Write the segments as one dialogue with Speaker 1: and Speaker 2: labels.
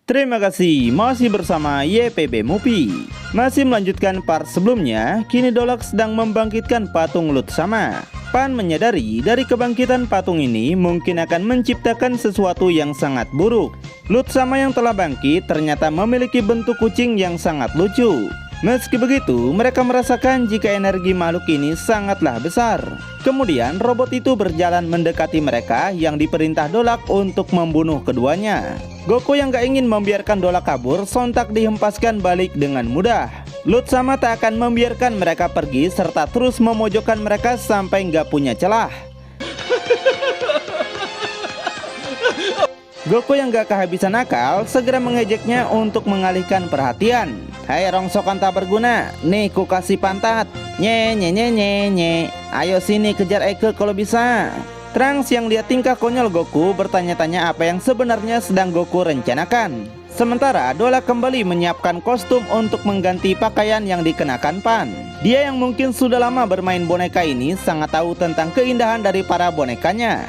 Speaker 1: Terima kasih, masih bersama YPB Movie. Masih melanjutkan part sebelumnya, kini Dolak sedang membangkitkan patung Lut Sama. Pan menyadari dari kebangkitan patung ini mungkin akan menciptakan sesuatu yang sangat buruk. Lut Sama yang telah bangkit ternyata memiliki bentuk kucing yang sangat lucu. Meski begitu, mereka merasakan jika energi makhluk ini sangatlah besar. Kemudian robot itu berjalan mendekati mereka yang diperintah Dolak untuk membunuh keduanya. Goku yang gak ingin membiarkan Dolak kabur sontak dihempaskan balik dengan mudah. Lut Sama tak akan membiarkan mereka pergi serta terus memojokkan mereka sampai gak punya celah. Goku yang gak kehabisan akal segera mengejeknya untuk mengalihkan perhatian. Hai rongsokan tak berguna, nih ku kasih pantat. Nye. Ayo sini kejar Eke kalau bisa. Trunks yang lihat tingkah konyol Goku bertanya-tanya apa yang sebenarnya sedang Goku rencanakan. Sementara Dolak kembali menyiapkan kostum untuk mengganti pakaian yang dikenakan Pan. Dia yang mungkin sudah lama bermain boneka ini sangat tahu tentang keindahan dari para bonekanya.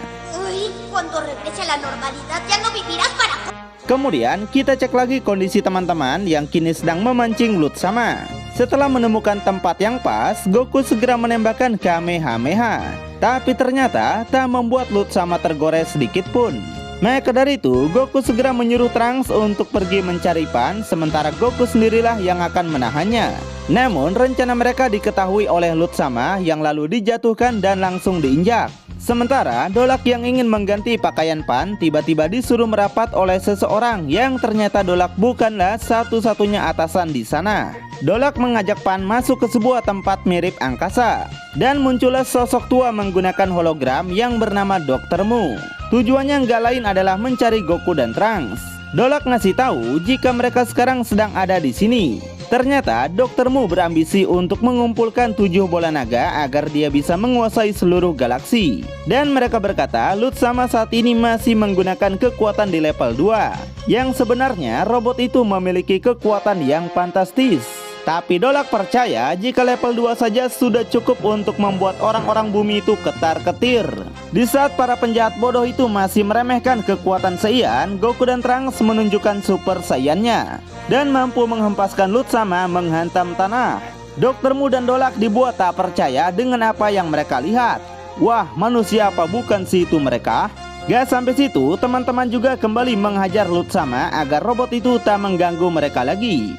Speaker 2: Cuando regrese a la normalidad ya no vivirás para...
Speaker 1: Kemudian kita cek lagi kondisi teman-teman yang kini sedang memancing Lut Sama. Setelah menemukan tempat yang pas, Goku segera menembakkan Kamehameha. Tapi ternyata tak membuat Lut Sama tergores sedikit pun. Maka dari itu, Goku segera menyuruh Trunks untuk pergi mencari Pan, sementara Goku sendirilah yang akan menahannya. Namun rencana mereka diketahui oleh Lut Sama yang lalu dijatuhkan dan langsung diinjak. Sementara Dolak yang ingin mengganti pakaian Pan tiba-tiba disuruh merapat oleh seseorang yang ternyata Dolak bukanlah satu-satunya atasan di sana. Dolak mengajak Pan masuk ke sebuah tempat mirip angkasa dan muncullah sosok tua menggunakan hologram yang bernama Dr. Mu. Tujuannya nggak lain adalah mencari Goku dan Trunks. Dolak ngasih tahu jika mereka sekarang sedang ada di sini. Ternyata Dr. Mu berambisi untuk mengumpulkan 7 bola naga agar dia bisa menguasai seluruh galaksi. Dan mereka berkata Lut Sama saat ini masih menggunakan kekuatan di level 2. Yang sebenarnya robot itu memiliki kekuatan yang fantastis. Tapi Dolak percaya jika level 2 saja sudah cukup untuk membuat orang-orang bumi itu ketar-ketir. Di saat para penjahat bodoh itu masih meremehkan kekuatan Saiyan, Goku dan Trunks menunjukkan Super Saiyan-nya dan mampu menghempaskan Lut Sama menghantam tanah. Dr. Mu dan Dolak dibuat tak percaya dengan apa yang mereka lihat. Wah, manusia apa bukan sih itu mereka? Gak sampai situ, teman-teman juga kembali menghajar Lut Sama agar robot itu tak mengganggu mereka lagi.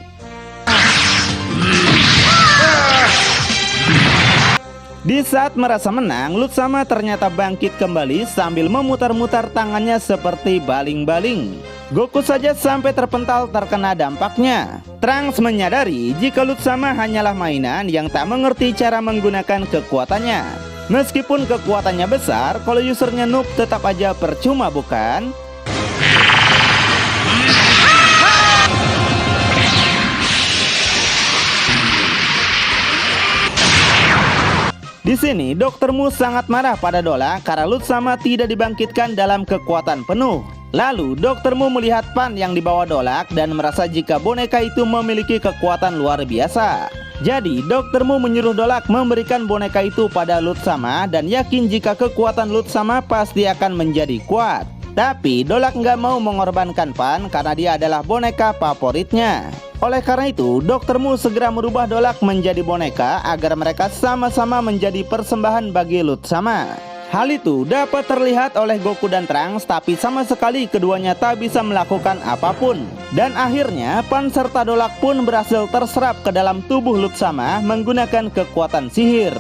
Speaker 1: Di saat merasa menang, Lut Sama ternyata bangkit kembali sambil memutar-mutar tangannya seperti baling-baling. Goku saja sampai terpental terkena dampaknya. Trunks menyadari jika Lut Sama hanyalah mainan yang tak mengerti cara menggunakan kekuatannya. Meskipun kekuatannya besar, kalau usernya noob tetap aja percuma bukan? Di sini Dr. Mu sangat marah pada Dolak karena Lut Sama tidak dibangkitkan dalam kekuatan penuh. Lalu Dr. Mu melihat Pan yang dibawa Dolak dan merasa jika boneka itu memiliki kekuatan luar biasa. Jadi Dr. Mu menyuruh Dolak memberikan boneka itu pada Lut Sama dan yakin jika kekuatan Lut Sama pasti akan menjadi kuat. Tapi Dolak nggak mau mengorbankan Pan karena dia adalah boneka favoritnya. Oleh karena itu, Dr. Mu segera merubah Dolak menjadi boneka agar mereka sama-sama menjadi persembahan bagi Lut Sama. Hal itu dapat terlihat oleh Goku dan Trunks, tapi sama sekali keduanya tak bisa melakukan apapun. Dan akhirnya Pan serta Dolak pun berhasil terserap ke dalam tubuh Lut Sama menggunakan kekuatan sihir.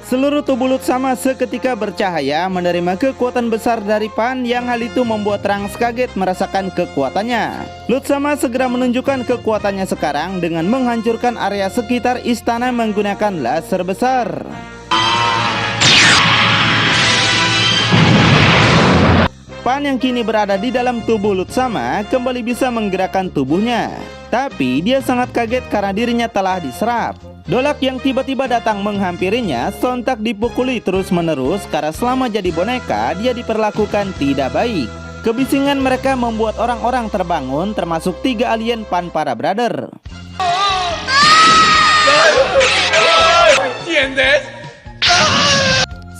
Speaker 1: Seluruh tubuh Lut Sama seketika bercahaya menerima kekuatan besar dari Pan yang hal itu membuat Trunks kaget merasakan kekuatannya. Lut Sama segera menunjukkan kekuatannya sekarang dengan menghancurkan area sekitar istana menggunakan laser besar. Pan yang kini berada di dalam tubuh Lut Sama kembali bisa menggerakkan tubuhnya. Tapi dia sangat kaget karena dirinya telah diserap. Dolak yang tiba-tiba datang menghampirinya sontak dipukuli terus-menerus karena selama jadi boneka dia diperlakukan tidak baik. Kebisingan mereka membuat orang-orang terbangun termasuk 3 alien Pan para brother.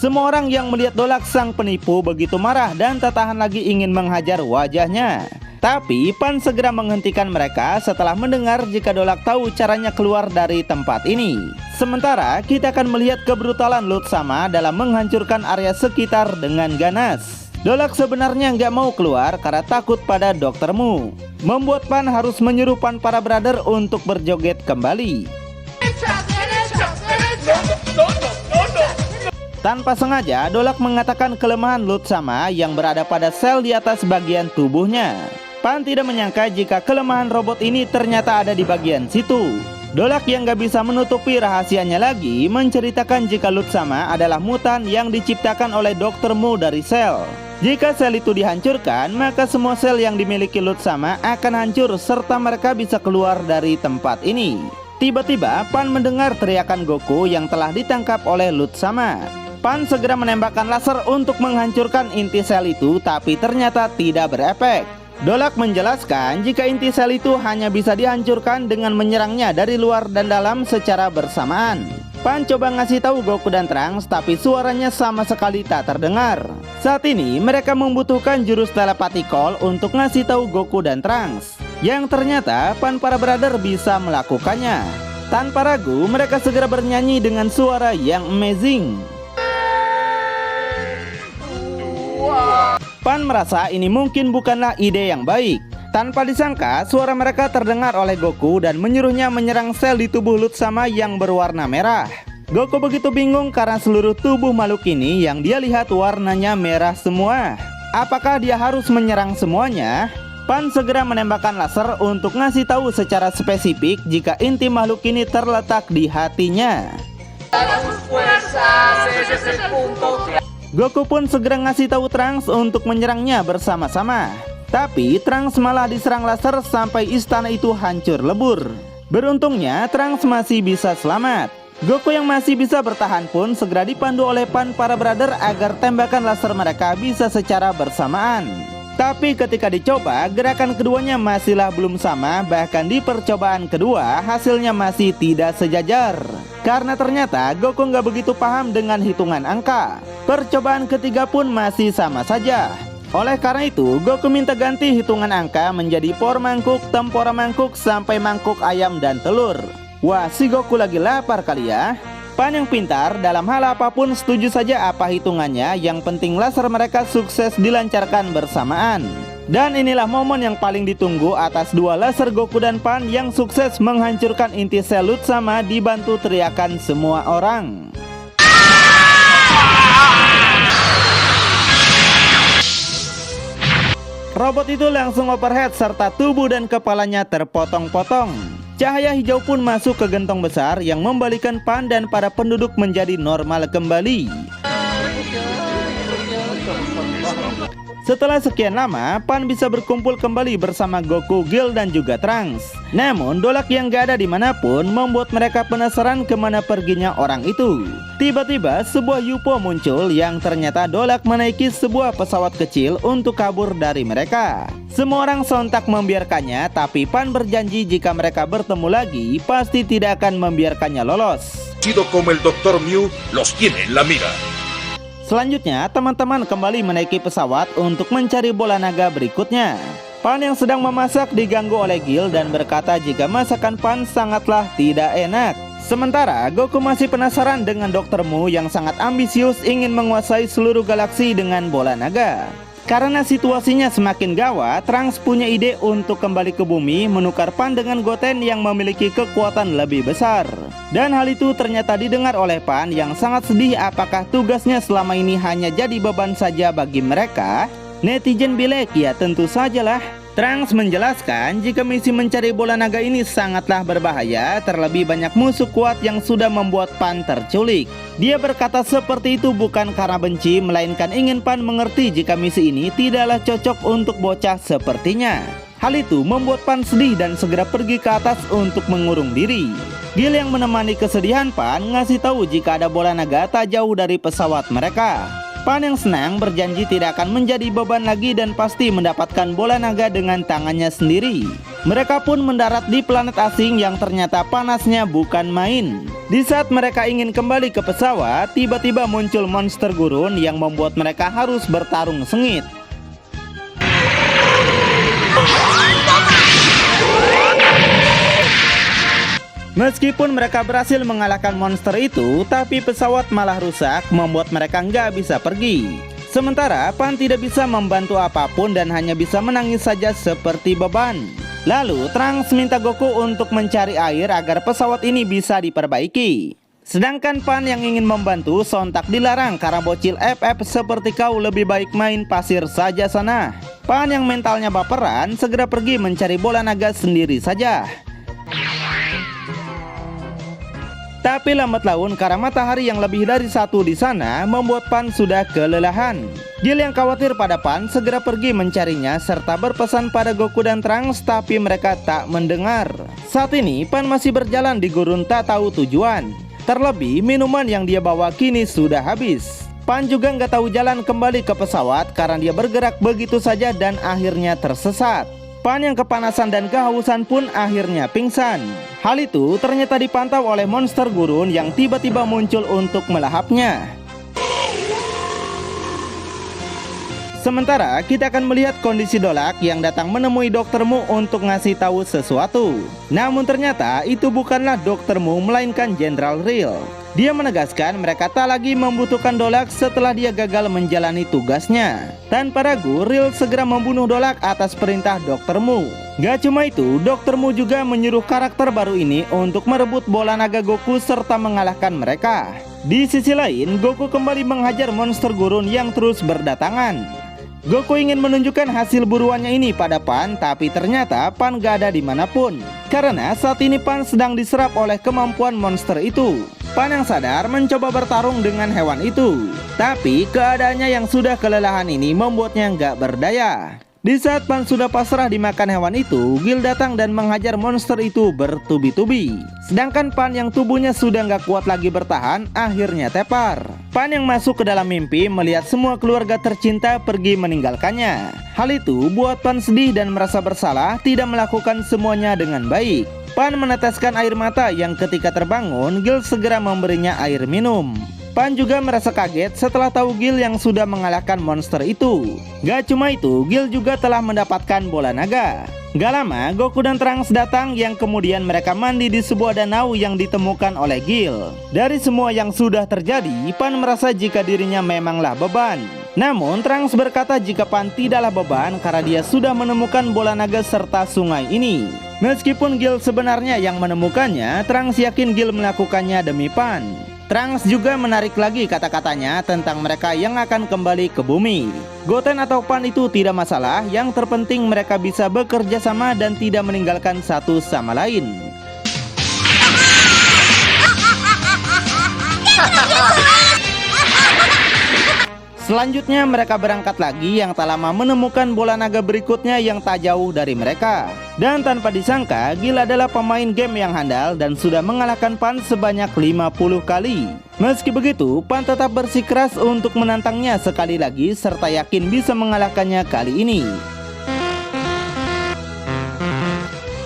Speaker 1: Semua orang yang melihat Dolak sang penipu begitu marah dan tak tahan lagi ingin menghajar wajahnya. Tapi Pan segera menghentikan mereka setelah mendengar jika Dolak tahu caranya keluar dari tempat ini. Sementara kita akan melihat kebrutalan Lutsama dalam menghancurkan area sekitar dengan ganas. Dolak sebenarnya nggak mau keluar karena takut pada Dr. Mu, membuat Pan harus menyuruh Pan para brother untuk berjoget kembali. Tanpa sengaja, Dolak mengatakan kelemahan Lutsama yang berada pada sel di atas bagian tubuhnya. Pan tidak menyangka jika kelemahan robot ini ternyata ada di bagian situ. Dolak yang gak bisa menutupi rahasianya lagi menceritakan jika Lutsama adalah mutan yang diciptakan oleh Dr. Mu dari sel. Jika sel itu dihancurkan, maka semua sel yang dimiliki Lutsama akan hancur serta mereka bisa keluar dari tempat ini. Tiba-tiba Pan mendengar teriakan Goku yang telah ditangkap oleh Lutsama. Pan segera menembakkan laser untuk menghancurkan inti sel itu, tapi ternyata tidak berefek. Dolak menjelaskan jika inti sel itu hanya bisa dihancurkan dengan menyerangnya dari luar dan dalam secara bersamaan. Pan coba ngasih tahu Goku dan Trunks, tapi suaranya sama sekali tak terdengar. Saat ini mereka membutuhkan jurus telepati call untuk ngasih tahu Goku dan Trunks, yang ternyata Pan para brother bisa melakukannya. Tanpa ragu mereka segera bernyanyi dengan suara yang amazing. Pan merasa ini mungkin bukanlah ide yang baik. Tanpa disangka, suara mereka terdengar oleh Goku dan menyuruhnya menyerang sel di tubuh Lutsama yang berwarna merah. Goku begitu bingung karena seluruh tubuh makhluk ini yang dia lihat warnanya merah semua. Apakah dia harus menyerang semuanya? Pan segera menembakkan laser untuk ngasih tahu secara spesifik jika inti makhluk ini terletak di hatinya. Goku pun segera ngasih tahu Trunks untuk menyerangnya bersama-sama. Tapi Trunks malah diserang laser sampai istana itu hancur lebur. Beruntungnya Trunks masih bisa selamat. Goku yang masih bisa bertahan pun segera dipandu oleh Pan para brother agar tembakan laser mereka bisa secara bersamaan. Tapi ketika dicoba, gerakan keduanya masihlah belum sama. Bahkan di percobaan kedua hasilnya masih tidak sejajar, karena ternyata Goku nggak begitu paham dengan hitungan angka. Percobaan ketiga pun masih sama saja. Oleh karena itu Goku minta ganti hitungan angka menjadi por mangkuk, tempora mangkuk, sampai mangkuk ayam dan telur. Wah, si Goku lagi lapar kali ya. Pan yang pintar dalam hal apapun setuju saja apa hitungannya, yang penting laser mereka sukses dilancarkan bersamaan. Dan inilah momen yang paling ditunggu atas dua laser Goku dan Pan yang sukses menghancurkan inti sel Lutsama dibantu teriakan semua orang. Robot itu langsung overhead serta tubuh dan kepalanya terpotong-potong. Cahaya hijau pun masuk ke gentong besar yang membalikan Pan dan para penduduk menjadi normal kembali. Setelah sekian lama, Pan bisa berkumpul kembali bersama Goku, Gil, dan juga Trunks. Namun, Dolak yang gak ada dimanapun membuat mereka penasaran kemana perginya orang itu. Tiba-tiba, sebuah UFO muncul yang ternyata Dolak menaiki sebuah pesawat kecil untuk kabur dari mereka. Semua orang sontak membiarkannya, tapi Pan berjanji jika mereka bertemu lagi, pasti tidak akan membiarkannya lolos.
Speaker 3: Sido como el Dr. Mew los tiene en la mira.
Speaker 1: Selanjutnya, teman-teman kembali menaiki pesawat untuk mencari bola naga berikutnya. Pan yang sedang memasak diganggu oleh Gil dan berkata jika masakan Pan sangatlah tidak enak. Sementara Goku masih penasaran dengan Dr. Mu yang sangat ambisius ingin menguasai seluruh galaksi dengan bola naga. Karena situasinya semakin gawat, Trunks punya ide untuk kembali ke bumi menukar Pan dengan Goten yang memiliki kekuatan lebih besar. Dan hal itu ternyata didengar oleh Pan yang sangat sedih apakah tugasnya selama ini hanya jadi beban saja bagi mereka. Netizen bilek, ya tentu sajalah. Trunks menjelaskan jika misi mencari bola naga ini sangatlah berbahaya, terlebih banyak musuh kuat yang sudah membuat Pan terculik. Dia berkata seperti itu bukan karena benci, melainkan ingin Pan mengerti jika misi ini tidaklah cocok untuk bocah sepertinya. Hal itu membuat Pan sedih dan segera pergi ke atas untuk mengurung diri. Gil yang menemani kesedihan Pan ngasih tahu jika ada bola naga tak jauh dari pesawat mereka. Pan yang senang berjanji tidak akan menjadi beban lagi dan pasti mendapatkan bola naga dengan tangannya sendiri. Mereka pun mendarat di planet asing yang ternyata panasnya bukan main. Di saat mereka ingin kembali ke pesawat, tiba-tiba muncul monster gurun yang membuat mereka harus bertarung sengit. Meskipun mereka berhasil mengalahkan monster itu, tapi pesawat malah rusak, membuat mereka nggak bisa pergi. Sementara Pan tidak bisa membantu apapun dan hanya bisa menangis saja seperti beban. Lalu Trunks minta Goku untuk mencari air agar pesawat ini bisa diperbaiki. Sedangkan Pan yang ingin membantu sontak dilarang karena bocil FF seperti kau lebih baik main pasir saja sana. Pan yang mentalnya baperan segera pergi mencari bola naga sendiri saja. Tapi lambat laun karena matahari yang lebih dari satu di sana membuat Pan sudah kelelahan. Gil yang khawatir pada Pan segera pergi mencarinya serta berpesan pada Goku dan Trunks, tapi mereka tak mendengar. Saat ini Pan masih berjalan di gurun tak tahu tujuan. Terlebih minuman yang dia bawa kini sudah habis. Pan juga nggak tahu jalan kembali ke pesawat karena dia bergerak begitu saja dan akhirnya tersesat. Pan yang kepanasan dan kehausan pun akhirnya pingsan. Hal itu ternyata dipantau oleh monster gurun yang tiba-tiba muncul untuk melahapnya. Sementara kita akan melihat kondisi Dolak yang datang menemui Dr. Mu untuk ngasih tahu sesuatu. Namun ternyata itu bukanlah Dr. Mu melainkan Jenderal Real. Dia menegaskan mereka tak lagi membutuhkan Dolak setelah dia gagal menjalani tugasnya. Tanpa ragu, Real segera membunuh Dolak atas perintah Dr. Mu. Gak cuma itu, Dr. Mu juga menyuruh karakter baru ini untuk merebut bola naga Goku serta mengalahkan mereka. Di sisi lain, Goku kembali menghajar monster gurun yang terus berdatangan. Goku ingin menunjukkan hasil buruannya ini pada Pan, tapi ternyata Pan gak ada dimanapun. Karena saat ini Pan sedang diserap oleh kemampuan monster itu. Pan yang sadar mencoba bertarung dengan hewan itu. Tapi keadaannya yang sudah kelelahan ini membuatnya gak berdaya. Di saat Pan sudah pasrah dimakan hewan itu, Gil datang dan menghajar monster itu bertubi-tubi. Sedangkan Pan yang tubuhnya sudah gak kuat lagi bertahan, akhirnya tepar. Pan yang masuk ke dalam mimpi melihat semua keluarga tercinta pergi meninggalkannya. Hal itu buat Pan sedih dan merasa bersalah tidak melakukan semuanya dengan baik. Pan meneteskan air mata yang ketika terbangun, Gil segera memberinya air minum. Pan juga merasa kaget setelah tahu Gil yang sudah mengalahkan monster itu. Gak cuma itu, Gil juga telah mendapatkan bola naga. Gak lama, Goku dan Trunks datang yang kemudian mereka mandi di sebuah danau yang ditemukan oleh Gil. Dari semua yang sudah terjadi, Pan merasa jika dirinya memanglah beban. Namun Trunks berkata jika Pan tidaklah beban karena dia sudah menemukan bola naga serta sungai ini. Meskipun Gil sebenarnya yang menemukannya, Trunks yakin Gil melakukannya demi Pan. Trunks juga menarik lagi kata-katanya tentang mereka yang akan kembali ke bumi. Goten atau Pan itu tidak masalah, yang terpenting mereka bisa bekerja sama dan tidak meninggalkan satu sama lain. Selanjutnya mereka berangkat lagi yang tak lama menemukan bola naga berikutnya yang tak jauh dari mereka. Dan tanpa disangka, Gil adalah pemain game yang handal dan sudah mengalahkan Pan sebanyak 50 kali. Meski begitu, Pan tetap bersikeras untuk menantangnya sekali lagi serta yakin bisa mengalahkannya kali ini.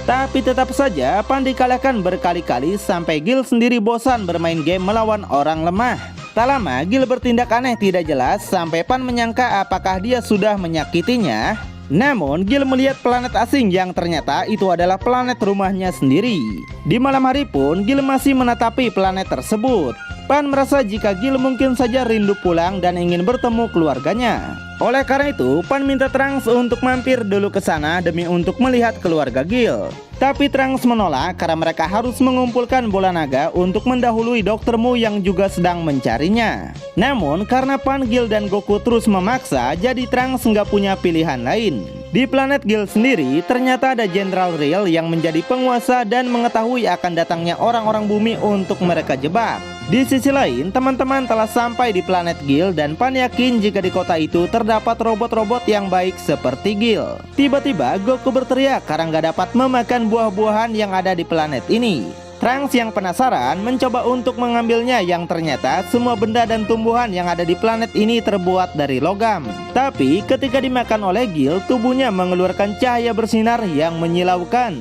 Speaker 1: Tapi tetap saja Pan dikalahkan berkali-kali sampai Gil sendiri bosan bermain game melawan orang lemah. Tak lama Gil bertindak aneh tidak jelas sampai Pan menyangka apakah dia sudah menyakitinya. Namun Gil melihat planet asing yang ternyata itu adalah planet rumahnya sendiri. Di malam hari pun Gil masih menatapi planet tersebut. Pan merasa jika Gil mungkin saja rindu pulang dan ingin bertemu keluarganya. Oleh karena itu, Pan minta Trunks untuk mampir dulu ke sana demi untuk melihat keluarga Gil. Tapi Trunks menolak karena mereka harus mengumpulkan bola naga untuk mendahului Dr. Mu yang juga sedang mencarinya. Namun karena Pan, Gil, dan Goku terus memaksa, jadi Trunks nggak punya pilihan lain. Di planet Gil sendiri, ternyata ada Jenderal Real yang menjadi penguasa dan mengetahui akan datangnya orang-orang bumi untuk mereka jebak. Di sisi lain, teman-teman telah sampai di planet Gil dan Pan yakin jika di kota itu terdapat robot-robot yang baik seperti Gil. Tiba-tiba Goku berteriak karena nggak dapat memakan buah-buahan yang ada di planet ini. Trunks yang penasaran mencoba untuk mengambilnya, yang ternyata semua benda dan tumbuhan yang ada di planet ini terbuat dari logam. Tapi ketika dimakan oleh Gil, tubuhnya mengeluarkan cahaya bersinar yang menyilaukan.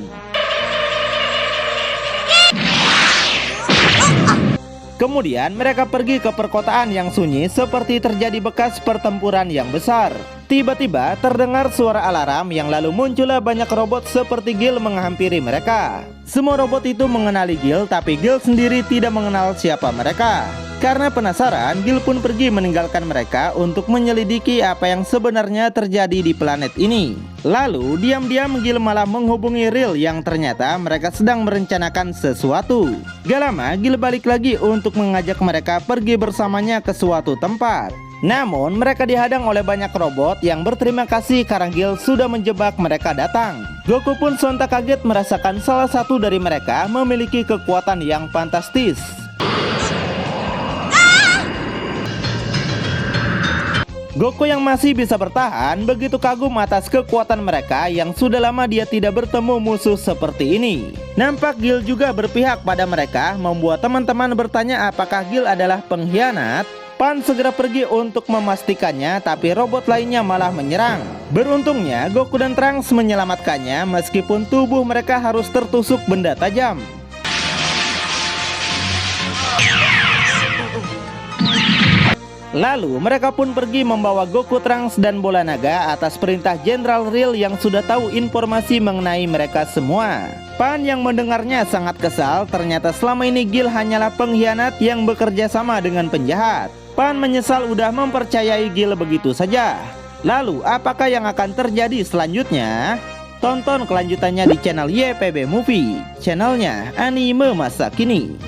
Speaker 1: Kemudian mereka pergi ke perkotaan yang sunyi seperti terjadi bekas pertempuran yang besar. Tiba-tiba terdengar suara alarm yang lalu muncullah banyak robot seperti Gil menghampiri mereka. Semua robot itu mengenali Gil, tapi Gil sendiri tidak mengenal siapa mereka. Karena penasaran, Gil pun pergi meninggalkan mereka untuk menyelidiki apa yang sebenarnya terjadi di planet ini. Lalu diam-diam Gil malah menghubungi Ril yang ternyata mereka sedang merencanakan sesuatu. Gak lama Gil balik lagi untuk mengajak mereka pergi bersamanya ke suatu tempat. Namun mereka dihadang oleh banyak robot yang berterima kasih karena Gil sudah menjebak mereka datang. Goku pun sontak kaget merasakan salah satu dari mereka memiliki kekuatan yang fantastis. Goku yang masih bisa bertahan begitu kagum atas kekuatan mereka yang sudah lama dia tidak bertemu musuh seperti ini. Nampak Gil juga berpihak pada mereka, membuat teman-teman bertanya apakah Gil adalah pengkhianat. Pan segera pergi untuk memastikannya, tapi robot lainnya malah menyerang. Beruntungnya Goku dan Trunks menyelamatkannya meskipun tubuh mereka harus tertusuk benda tajam. Lalu mereka pun pergi membawa Goku, Trunks, dan bola naga atas perintah Jenderal Ril yang sudah tahu informasi mengenai mereka semua. Pan yang mendengarnya sangat kesal, ternyata selama ini Gil hanyalah pengkhianat yang bekerja sama dengan penjahat. Pan menyesal udah mempercayai Gil begitu saja. Lalu apakah yang akan terjadi selanjutnya? Tonton kelanjutannya di channel YPB Movie, channelnya anime masa kini.